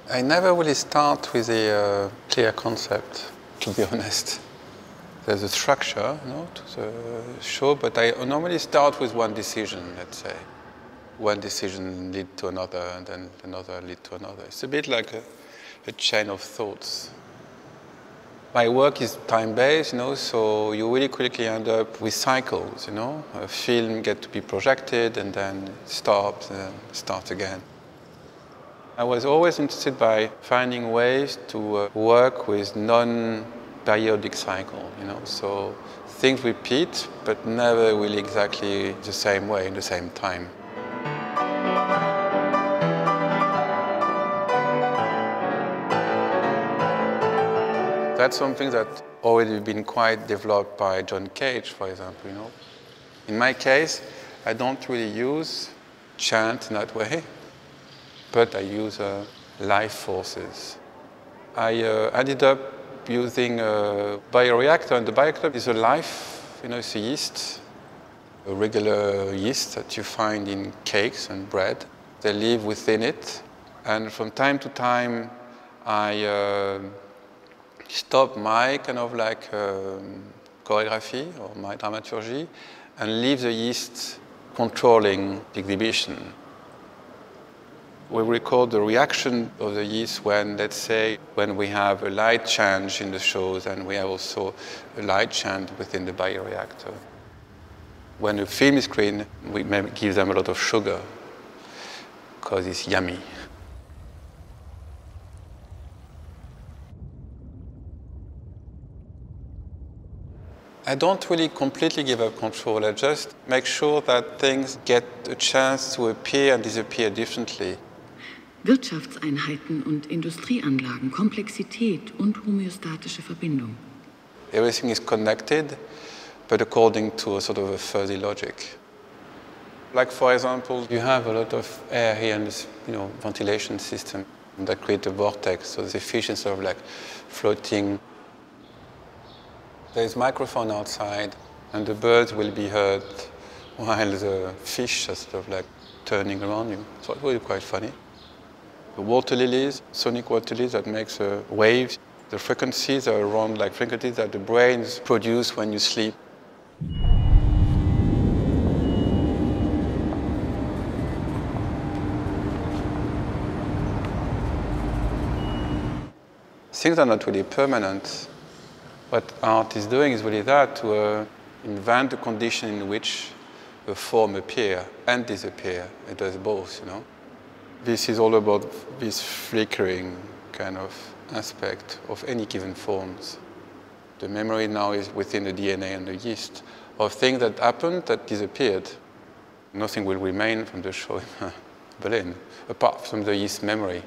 I never really start with a clear concept, to be honest. There's a structure, to the show, but I normally start with one decision, let's say. One decision leads to another, and then another leads to another. It's a bit like a chain of thoughts. My work is time-based, so you really quickly end up with cycles, A film gets to be projected, and then stops, and then starts again. I was always interested by finding ways to work with non-periodic cycle, So things repeat, but never really exactly the same way, in the same time. That's something that's already been quite developed by John Cage, for example, In my case, I don't really use chant in that way, but I use life forces. I ended up using a bioreactor, and the bioreactor is a life, it's a yeast, a regular yeast that you find in cakes and bread. They live within it, and from time to time, I stop my kind of like choreography or my dramaturgy and leave the yeast controlling the exhibition. We record the reaction of the yeast when, let's say, when we have a light change in the shows and we have also a light change within the bioreactor. When a film is screened, we maybe give them a lot of sugar because it's yummy. I don't really completely give up control. I just make sure that things get a chance to appear and disappear differently. Wirtschaftseinheiten und Industrieanlagen, Komplexität und homöostatische Verbindung. Everything is connected, but according to a sort of a fuzzy logic. Like, for example, you have a lot of air here in this, ventilation system that creates a vortex, so the fish is sort of like floating. There's a microphone outside, and the birds will be heard while the fish are sort of like turning around you. So it's really quite funny. The water lilies, sonic water lilies that makes waves. The frequencies are around like frequencies that the brains produce when you sleep. Things are not really permanent. What art is doing is really that, to invent a condition in which a form appears and disappears. It does both, This is all about this flickering kind of aspect of any given forms. The memory now is within the DNA and the yeast of things that happened that disappeared. Nothing will remain from the show in Berlin, apart from the yeast memory.